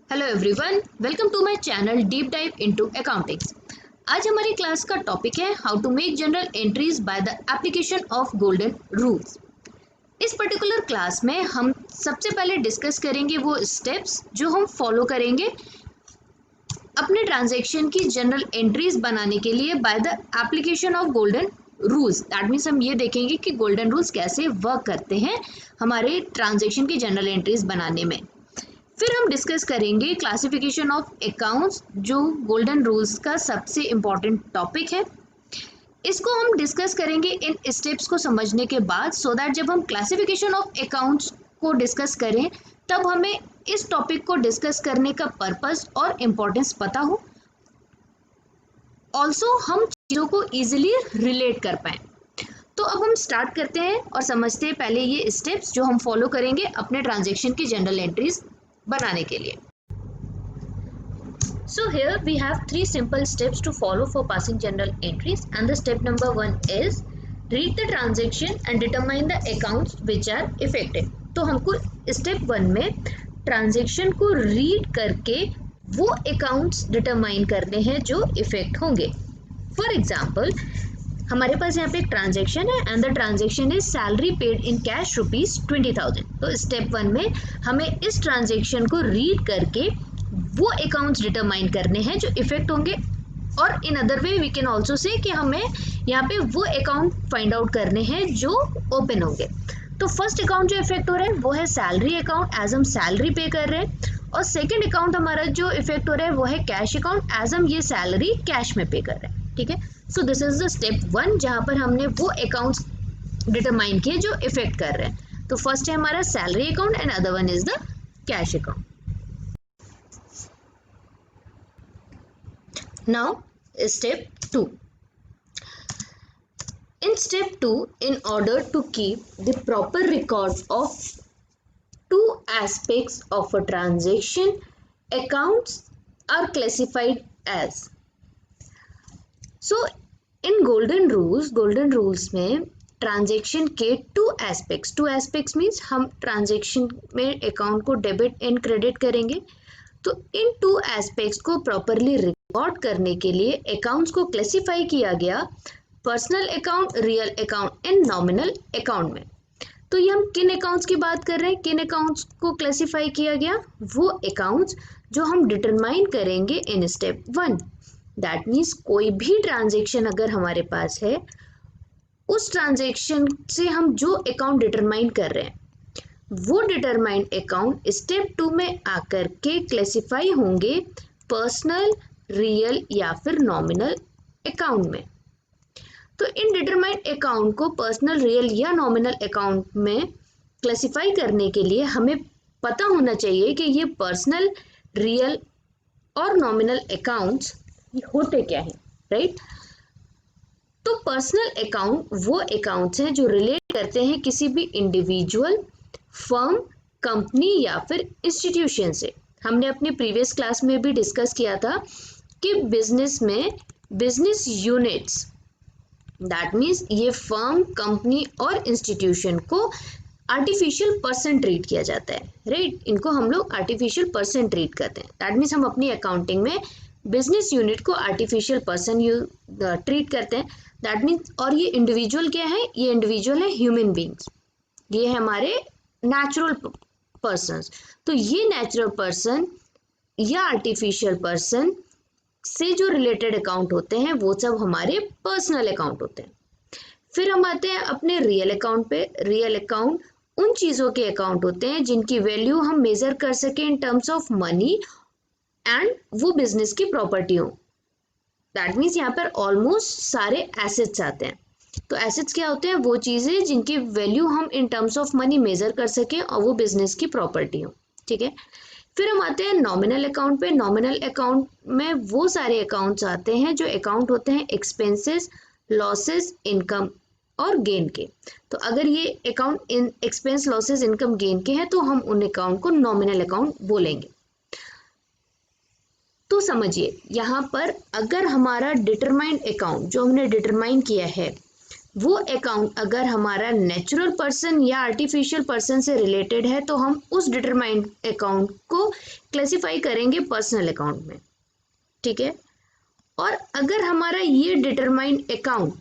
Hello everyone, welcome to my channel deep dive into accountings. आज हमारी class का topic है how to make journal entries by the application of golden rules. इस particular class में हम सबसे पहले डिस्कस करेंगे वो स्टेप्स जो हम फॉलो करेंगे अपने ट्रांजैक्शन की जनरल एंट्रीज बनाने के लिए bye the application of golden rules. That means हम ये देखेंगे कि गोल्डन रूल्स कैसे वर्क करते हैं हमारे ट्रांजैक्शन की जनरल एंट्रीज बनाने में। फिर हम डिस्कस करेंगे क्लासिफिकेशन ऑफ अकाउंट्स, जो गोल्डन रूल्स का सबसे इम्पॉर्टेंट टॉपिक है। इसको हम डिस्कस करेंगे इन स्टेप्स को समझने के बाद, सो दैट जब हम क्लासिफिकेशन ऑफ अकाउंट्स को डिस्कस करें तब हमें इस टॉपिक को डिस्कस करने का पर्पस और इम्पोर्टेंस पता हो, ऑल्सो हम चीज़ों को ईजिली रिलेट कर पाएँ। तो अब हम स्टार्ट करते हैं और समझते हैं पहले ये स्टेप्स जो हम फॉलो करेंगे अपने ट्रांजेक्शन की जनरल एंट्रीज बनाने के लिए। So here we have three simple steps to follow for passing general entries, and the step number 1 is read the transaction and determine the accounts which are affected। तो हमको step 1 में transaction को read करके वो accounts determine करने हैं जो effect होंगे। फॉर एग्जाम्पल, हमारे पास यहाँ पे एक ट्रांजेक्शन है and the transaction is salary paid in cash ₹20,000। तो स्टेप 1 में हमें इस ट्रांजेक्शन को रीड करके वो अकाउंट्स डिटरमाइन करने हैं जो इफेक्ट होंगे, और in other way we can also say कि हमें यहाँ पे वो अकाउंट फाइंड आउट करने हैं जो ओपन होंगे। तो फर्स्ट अकाउंट जो इफेक्ट हो रहा है वो है सैलरी अकाउंट, एज हम सैलरी पे कर रहे हैं, और सेकेंड अकाउंट हमारा जो इफेक्ट हो रहा है वो है कैश अकाउंट, एज हम ये सैलरी कैश में पे कर रहे हैं। ठीक है, so this is the step 1 जहां पर हमने वो अकाउंट्स डिटरमाइन किए जो इफेक्ट कर रहे हैं। तो फर्स्ट है हमारा salary account and other one is the cash account. Now step 2। In step 2, in order to keep the proper record of two aspects of a transaction, accounts are classified as। So in golden rules में transaction के two aspects means हम transaction में account को debit and credit करेंगे। तो इन two aspects को properly record करने के लिए अकाउंट्स को क्लासिफाई किया गया personal account, real account and nominal account में। तो ये हम किन अकाउंट्स की बात कर रहे हैं, किन अकाउंट्स को क्लासिफाई किया गया? वो अकाउंट्स जो हम डिटरमाइन करेंगे इन स्टेप 1। दैट मीन्स कोई भी ट्रांजेक्शन अगर हमारे पास है, उस ट्रांजेक्शन से हम जो अकाउंट डिटरमाइन कर रहे हैं वो डिटरमाइंड अकाउंट स्टेप 2 में आकर के क्लासिफाई होंगे पर्सनल, रियल या फिर नॉमिनल अकाउंट में। तो इन डिटरमाइंड अकाउंट को पर्सनल, रियल या नॉमिनल अकाउंट में क्लासिफाई करने के लिए हमें पता होना चाहिए कि ये पर्सनल, रियल और नॉमिनल अकाउंट्स होते क्या हैं, राइट? तो पर्सनल अकाउंट वो अकाउंट्स हैं जो रिलेट करते हैं किसी भी इंडिविजुअल, फर्म, कंपनी या फिर इंस्टीट्यूशन से। हमने अपने प्रीवियस क्लास में भी डिस्कस किया था कि बिजनेस में बिजनेस यूनिट्स, दैट मीन्स ये फर्म, कंपनी और इंस्टीट्यूशन को आर्टिफिशियल पर्सन ट्रीट किया जाता है, राइट? इनको हम लोग आर्टिफिशियल पर्सन ट्रीट करते हैं। दैट मीन्स हम अपनी अकाउंटिंग में बिजनेस यूनिट को आर्टिफिशियल पर्सन ट्रीट करते हैं। दैट मीन्स, और ये इंडिविजुअल क्या है? ये इंडिविजुअल है ह्यूमन बींग्स, ये है हमारे नेचुरल पर्सन्स। तो ये नेचुरल पर्सन या आर्टिफिशियल पर्सन से जो रिलेटेड अकाउंट होते हैं वो सब हमारे पर्सनल अकाउंट होते हैं। फिर हम आते हैं अपने रियल अकाउंट पे। रियल अकाउंट उन चीज़ों के अकाउंट होते हैं जिनकी वैल्यू हम मेजर कर सकें इन टर्म्स ऑफ मनी एंड वो बिजनेस की प्रॉपर्टी हो। दैट मीन्स यहाँ पर ऑलमोस्ट सारे एसेट्स आते हैं। तो एसेट्स क्या होते हैं? वो चीज़ें जिनकी वैल्यू हम in terms of money measure कर सकें और वो बिजनेस की प्रॉपर्टी हो। ठीक है, फिर हम आते हैं नॉमिनल अकाउंट पे। नॉमिनल अकाउंट में वो सारे अकाउंट्स आते हैं जो अकाउंट होते हैं एक्सपेंसेस, लॉसेस, इनकम और गेन के। तो अगर ये account in expense, losses, income, gain के हैं तो हम उन अकाउंट को नॉमिनल अकाउंट बोलेंगे। तो समझिए यहाँ पर अगर हमारा डिटरमाइंड अकाउंट जो हमने डिटरमाइन किया है वो अकाउंट अगर हमारा नेचुरल पर्सन या आर्टिफिशियल पर्सन से रिलेटेड है तो हम उस डिटरमाइंड अकाउंट को क्लासिफाई करेंगे पर्सनल अकाउंट में, ठीक है। और अगर हमारा ये डिटरमाइंड अकाउंट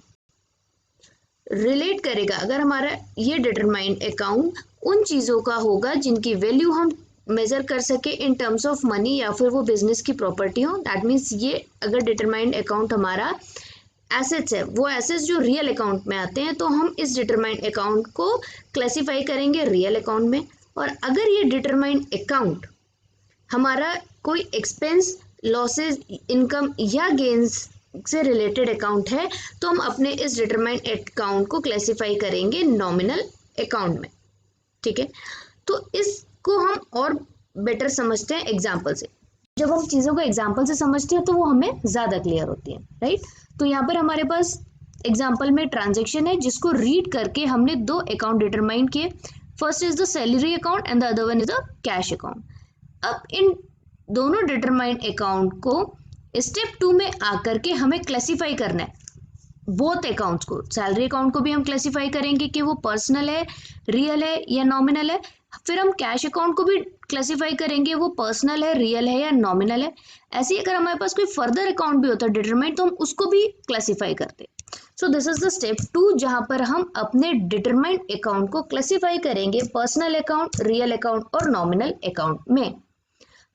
रिलेट करेगा, अगर हमारा ये डिटरमाइंड अकाउंट उन चीज़ों का होगा जिनकी वैल्यू हम मेजर कर सके इन टर्म्स ऑफ मनी या फिर वो बिजनेस की प्रॉपर्टी हो, दैट मीन्स ये अगर डिटरमाइंड अकाउंट हमारा एसेट्स है, वो एसेट्स जो रियल अकाउंट में आते हैं, तो हम इस डिटरमाइंड अकाउंट को क्लासिफाई करेंगे रियल अकाउंट में। और अगर ये डिटरमाइंड अकाउंट हमारा कोई एक्सपेंस, लॉसेस, इनकम या गेन्स से रिलेटेड अकाउंट है तो हम अपने इस डिटरमाइंड अकाउंट को क्लासिफाई करेंगे नॉमिनल अकाउंट में, ठीक है। तो इसको हम और बेटर समझते हैं एग्जाम्पल से। जब हम चीज़ों को एग्जाम्पल से समझते हैं तो वो हमें ज़्यादा क्लियर होती है, राइट। तो यहाँ पर हमारे पास एग्जाम्पल में ट्रांजेक्शन है जिसको रीड करके हमने दो अकाउंट डिटरमाइन किए। First is the salary account and the other one is the cash account. अब इन दोनों डिटरमाइंड अकाउंट को स्टेप 2 में आकर के हमें क्लासिफाई करना है बोथ अकाउंट्स को। सैलरी अकाउंट को भी हम क्लासिफाई करेंगे कि वो पर्सनल है, रियल है या नॉमिनल है। फिर हम कैश अकाउंट को भी क्लासिफाई करेंगे वो पर्सनल है, रियल है या नॉमिनल है। ऐसे ही अगर हमारे पास कोई फर्दर अकाउंट भी होता है डिटरमाइंड तो हम उसको भी क्लासिफाई करते हैं। So this is the step 2 जहां पर हम अपने डिटरमाइंड अकाउंट को क्लासिफाई करेंगे पर्सनल अकाउंट, रियल अकाउंट और नॉमिनल अकाउंट में।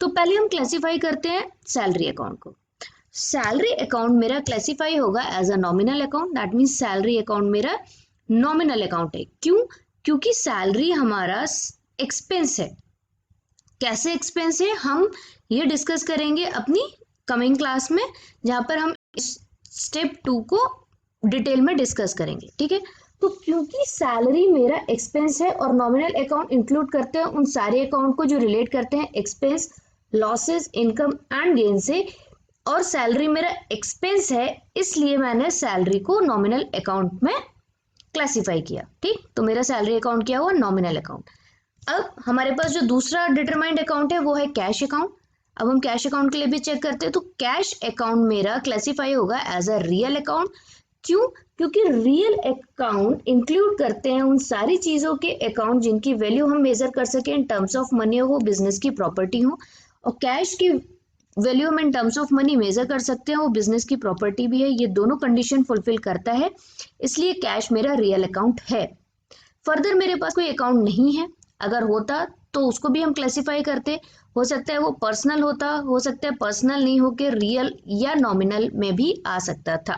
तो पहले हम क्लासिफाई करते हैं सैलरी अकाउंट को। सैलरी अकाउंट मेरा क्लासिफाई होगा as a nominal account, that means salary account मेरा नॉमिनल अकाउंट है। क्यों? क्योंकि सैलरी हमारा एक्सपेंस है। कैसे एक्सपेंस है हम ये डिस्कस करेंगे अपनी कमिंग क्लास में, जहां पर हम स्टेप 2 को डिटेल में डिस्कस करेंगे, ठीक है। तो क्योंकि सैलरी मेरा एक्सपेंस है और नॉमिनल अकाउंट इंक्लूड करते हैं उन सारे अकाउंट को जो रिलेट करते हैं expense, losses, income and gain से, और सैलरी मेरा एक्सपेंस है, इसलिए मैंने सैलरी को नॉमिनल अकाउंट में क्लासिफाई किया, ठीक। तो मेरा सैलरी अकाउंट क्या हुआ? Nominal account. अब हमारे पास जो दूसरा डिटरमाइंड अकाउंट है वो है कैश अकाउंट। अब हम कैश अकाउंट के लिए भी चेक करते हैं। तो कैश अकाउंट मेरा क्लासिफाई होगा एज अ रियल अकाउंट। क्यों? क्योंकि रियल अकाउंट इंक्लूड करते हैं उन सारी चीजों के अकाउंट जिनकी वैल्यू हम मेजर कर सके इन टर्म्स ऑफ मनी, हो वो बिजनेस की प्रॉपर्टी हो। और कैश की वैल्यू हम in terms of money measure कर सकते हैं, वो बिजनेस की प्रॉपर्टी भी है। ये दोनों कंडीशन फुलफिल करता है, इसलिए कैश मेरा रियल अकाउंट है। फर्दर मेरे पास कोई अकाउंट नहीं है, अगर होता तो उसको भी हम क्लासिफाई करते। हो सकता है वो पर्सनल होता, हो सकता है पर्सनल नहीं होके रियल या नॉमिनल में भी आ सकता था,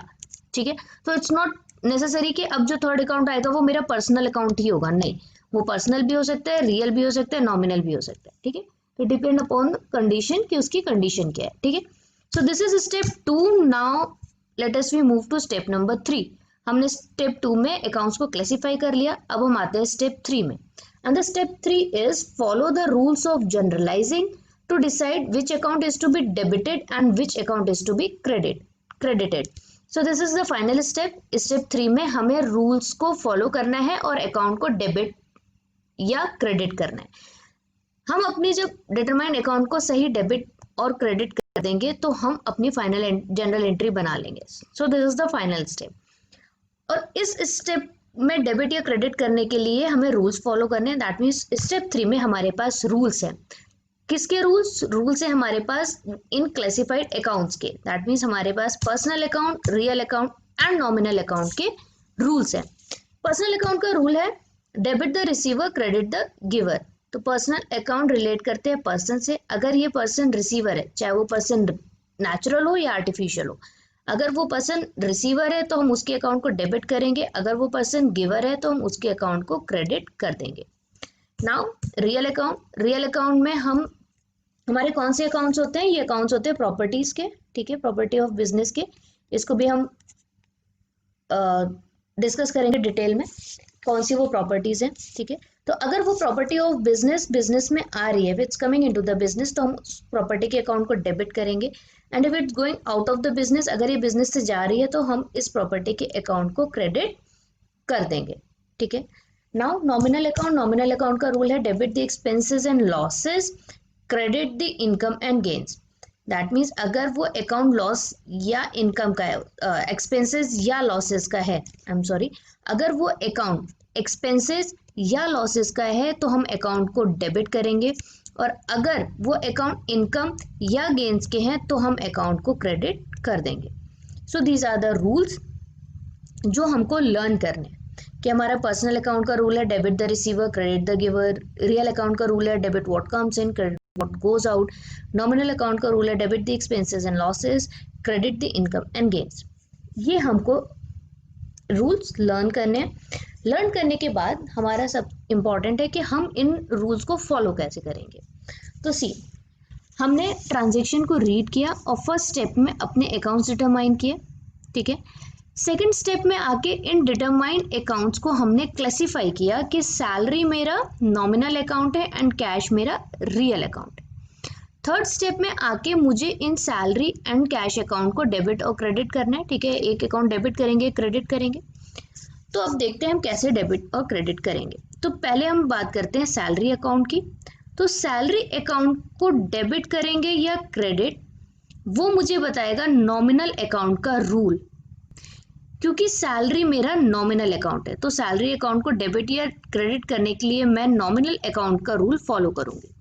ठीक है। तो इट्स नॉट नेसेसरी कि अब जो थर्ड अकाउंट आएगा वो मेरा पर्सनल अकाउंट ही होगा, नहीं, वो पर्सनल भी हो सकता है, रियल भी हो सकता है, नॉमिनल भी हो सकता है, ठीक है। तो डिपेंड अपॉन कंडीशन कि उसकी कंडीशन क्या है, ठीक है। So this is step 2। Now let us we move to step number 3। हमने स्टेप 2 में अकाउंट्स को क्लासिफाई कर लिया, अब हम आते हैं स्टेप 3 में। And the step 3 is follow the rules of generalizing to decide which account is to be debited and which account is to be credited. So this is the final step. Step 3 में हमें rules को follow करना है और account को debit या credit करना है। हम अपनी जब डिटरमाइंड अकाउंट को सही डेबिट और क्रेडिट कर देंगे तो हम अपनी फाइनल जनरल एंट्री बना लेंगे। सो this is the final step. और इस स्टेप में डेबिट या क्रेडिट करने के लिए हमें रूल्स फॉलो करने हैं। दैट मीन्स स्टेप 3 में हमारे पास रूल्स हैं। किसके रूल्स? रूल्स है हमारे पास इन क्लासिफाइड अकाउंट्स के। दैट मीन्स हमारे पास personal account, real account and nominal account के रूल्स हैं। पर्सनल अकाउंट का रूल है debit the receiver, credit the giver. तो पर्सनल अकाउंट रिलेट करते हैं पर्सन से। अगर ये पर्सन रिसीवर है, चाहे वो पर्सन नेचुरल हो या आर्टिफिशियल हो, अगर वो पर्सन रिसीवर है तो हम उसके अकाउंट को डेबिट करेंगे, अगर वो पर्सन गिवर है तो हम उसके अकाउंट को क्रेडिट कर देंगे। Now real account. Real account में हम हमारे कौन से अकाउंट्स होते हैं? ये अकाउंट्स होते हैं प्रॉपर्टीज के, ठीक है, प्रॉपर्टी ऑफ बिजनेस के। इसको भी हम डिस्कस करेंगे डिटेल में कौन सी वो प्रॉपर्टीज हैं, ठीक है। तो अगर वो प्रॉपर्टी ऑफ बिजनेस में आ रही है, it's coming into the business, तो हम उस प्रॉपर्टी के अकाउंट को डेबिट करेंगे। And if it's going out of the business, अगर ये बिजनेस से जा रही है तो हम इस प्रॉपर्टी के अकाउंट को क्रेडिट कर देंगे, ठीक है। Now nominal account. Nominal account का रूल है debit the expenses and losses, credit the income and gains. That means अगर वो अकाउंट लॉस या इनकम का है, एक्सपेंसेस या लॉसेस का है, आई एम सॉरी, अगर वो अकाउंट एक्सपेंसेस या लॉसेस का है तो हम अकाउंट को डेबिट करेंगे, और अगर वो अकाउंट इनकम या गेन्स के हैं तो हम अकाउंट को क्रेडिट कर देंगे। So these are the rules जो हमको लर्न करने हैं कि हमारा पर्सनल अकाउंट का रूल है debit the receiver, credit the giver. Real account का रूल है debit what comes in, credit what goes out. Nominal account का रूल है debit the expenses and losses, credit the income and gains. ये हमको rules learn करने हैं। Learn करने के बाद हमारा सब इम्पॉर्टेंट है कि हम इन रूल्स को फॉलो कैसे करेंगे। तो सी, हमने ट्रांजेक्शन को रीड किया और फर्स्ट स्टेप में अपने अकाउंट्स डिटरमाइन किए, ठीक है। सेकंड स्टेप में आके इन डिटरमाइंड अकाउंट्स को हमने क्लासिफाई किया कि सैलरी मेरा नॉमिनल अकाउंट है एंड कैश मेरा रियल अकाउंट है। थर्ड स्टेप में आके मुझे इन सैलरी एंड कैश अकाउंट को डेबिट और क्रेडिट करना है, ठीक है। एक अकाउंट डेबिट करेंगे, क्रेडिट करेंगे। तो अब देखते हैं हम कैसे डेबिट और क्रेडिट करेंगे। तो पहले हम बात करते हैं सैलरी अकाउंट की। तो सैलरी अकाउंट को डेबिट करेंगे या क्रेडिट, वो मुझे बताएगा नॉमिनल अकाउंट का रूल, क्योंकि सैलरी मेरा नॉमिनल अकाउंट है। तो सैलरी अकाउंट को डेबिट या क्रेडिट करने के लिए मैं नॉमिनल अकाउंट का रूल फॉलो करूंगी।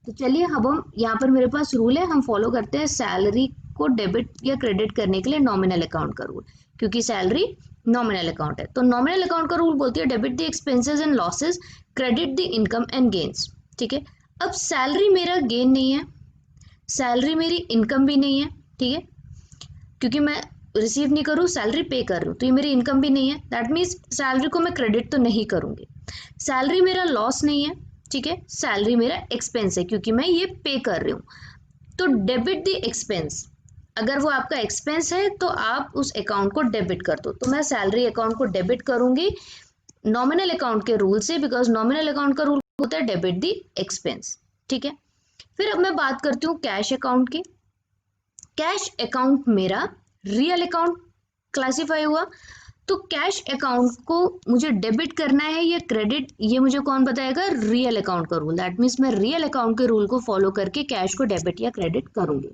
तो चलिए, अब हम यहाँ पर मेरे पास रूल है, हम फॉलो करते हैं सैलरी को डेबिट या क्रेडिट करने के लिए नॉमिनल अकाउंट का रूल, क्योंकि सैलरी नॉमिनल अकाउंट है। तो नॉमिनल अकाउंट का रूल बोलती है debit the expenses and losses, credit the income and gains, ठीक है। अब सैलरी मेरा गेन नहीं है, सैलरी मेरी इनकम भी नहीं है, ठीक है, क्योंकि मैं रिसीव नहीं करूँ, सैलरी पे कर रही हूँ, तो ये मेरी इनकम भी नहीं है। दैट मीन्स सैलरी को मैं क्रेडिट तो नहीं करूँगी। सैलरी मेरा लॉस नहीं है, ठीक है, सैलरी मेरा एक्सपेंस है क्योंकि मैं ये पे कर रही हूँ। तो डेबिट द एक्सपेंस, अगर वो आपका एक्सपेंस है तो आप उस अकाउंट को डेबिट कर दो। तो मैं सैलरी अकाउंट को डेबिट करूंगी नॉमिनल अकाउंट के रूल से, बिकॉज नॉमिनल अकाउंट का रूल होता है डेबिट द एक्सपेंस, ठीक है। फिर अब मैं बात करती हूँ कैश अकाउंट की। कैश अकाउंट मेरा रियल अकाउंट क्लासिफाई हुआ। तो कैश अकाउंट को मुझे डेबिट करना है या क्रेडिट, ये मुझे कौन बताएगा? रियल अकाउंट का रूल। दैट मीन्स मैं रियल अकाउंट के रूल को फॉलो करके कैश को डेबिट या क्रेडिट करूंगी।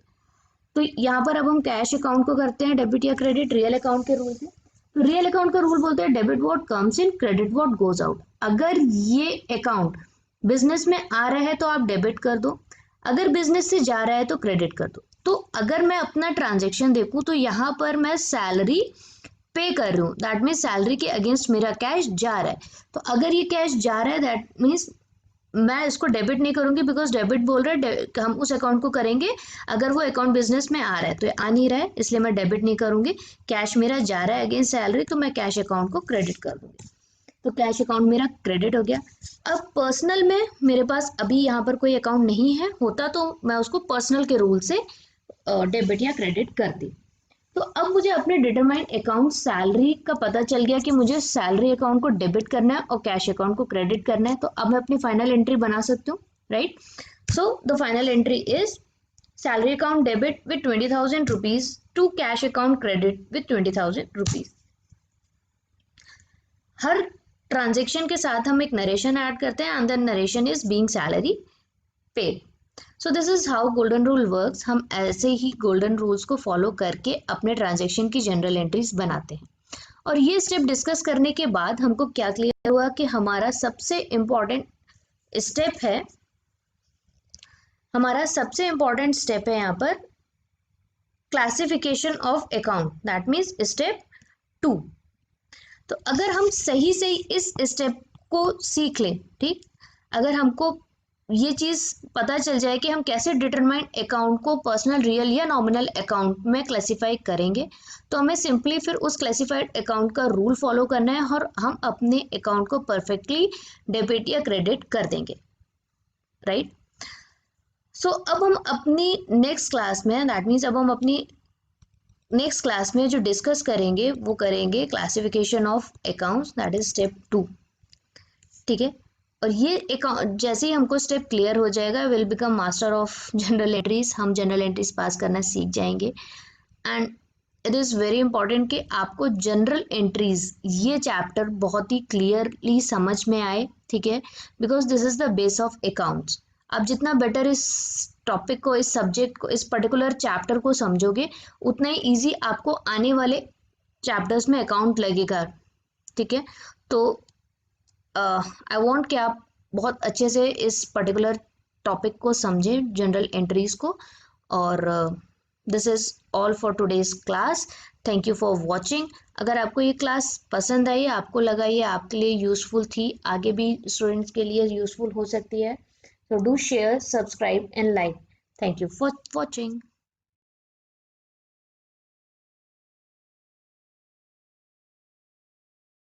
तो यहाँ पर अब हम कैश अकाउंट को करते हैं डेबिट या क्रेडिट रियल अकाउंट के रूल से। तो रियल अकाउंट का रूल बोलते हैं debit what comes in, credit what goes out. अगर ये अकाउंट बिजनेस में आ रहा है तो आप डेबिट कर दो, अगर बिजनेस से जा रहा है तो क्रेडिट कर दो। तो अगर मैं अपना ट्रांजेक्शन देखूं तो यहाँ पर मैं सैलरी पे कर रही हूँ, दैट मीन्स सैलरी के अगेंस्ट मेरा कैश जा रहा है। तो अगर ये कैश जा रहा है दैट मीन्स मैं इसको डेबिट नहीं करूंगी, बिकॉज डेबिट बोल रहा है हम उस अकाउंट को करेंगे अगर वो अकाउंट बिजनेस में आ रहा है। तो ये आ नहीं रहा है इसलिए मैं डेबिट नहीं करूंगी। कैश मेरा जा रहा है अगेंस्ट सैलरी तो मैं कैश अकाउंट को क्रेडिट कर दूंगी। तो कैश अकाउंट मेरा क्रेडिट हो गया। अब पर्सनल में मेरे पास अभी यहाँ पर कोई अकाउंट नहीं है, होता तो मैं उसको पर्सनल के रूल से डेबिट या क्रेडिट करती। तो अब मुझे अपने डिटरमाइंड अकाउंट सैलरी का पता चल गया कि मुझे सैलरी अकाउंट को डेबिट करना है और कैश अकाउंट को क्रेडिट करना है। तो अब मैं अपनी फाइनल एंट्री बना सकती हूँ, right. So the final entry is salary account debit with 20,000 rupees to cash account credit with 20,000 rupees. हर ट्रांजेक्शन के साथ हम एक नरेशन ऐड करते हैं and the narration is being salary paid. So this is how golden rule works. हम ऐसे ही गोल्डन रूल्स को फॉलो करके अपने ट्रांजेक्शन की जनरल एंट्रीज बनाते हैं। और ये स्टेप डिस्कस करने के बाद हमको क्या क्लियर हुआ कि हमारा सबसे इम्पॉर्टेंट स्टेप है, यहाँ पर classification of account, that means step 2। तो अगर हम सही से इस स्टेप को सीख लें, ठीक, अगर हमको ये चीज पता चल जाए कि हम कैसे डिटरमाइन अकाउंट को पर्सनल, रियल या नॉमिनल अकाउंट में क्लासिफाई करेंगे, तो हमें सिंपली फिर उस क्लासिफाइड अकाउंट का रूल फॉलो करना है और हम अपने अकाउंट को परफेक्टली डेबिट या क्रेडिट कर देंगे, राइट। सो अब हम अपनी नेक्स्ट क्लास में, दैट मीन्स अब हम अपनी नेक्स्ट क्लास में जो डिस्कस करेंगे वो करेंगे classification of accounts, that is step 2, ठीक है। और ये अकाउंट जैसे ही हमको स्टेप क्लियर हो जाएगा will become master of general entries. हम जनरल एंट्रीज पास करना सीख जाएंगे। And it is very important कि आपको जनरल एंट्रीज ये चैप्टर बहुत ही क्लियरली समझ में आए, ठीक है, because this is the base of accounts. आप जितना बेटर इस टॉपिक को, इस सब्जेक्ट को, इस पर्टिकुलर चैप्टर को समझोगे, उतना ही ईजी आपको आने वाले चैप्टर्स में अकाउंट लगेगा। ठीक है, तो आई वांट कि आप बहुत अच्छे से इस पर्टिकुलर टॉपिक को समझें, जनरल एंट्रीज को। और this is all for today's class. Thank you for watching. अगर आपको ये क्लास पसंद आई, आपको लगा ये आपके लिए यूजफुल थी, आगे भी स्टूडेंट्स के लिए यूजफुल हो सकती है, so do share, subscribe and like. Thank you for watching.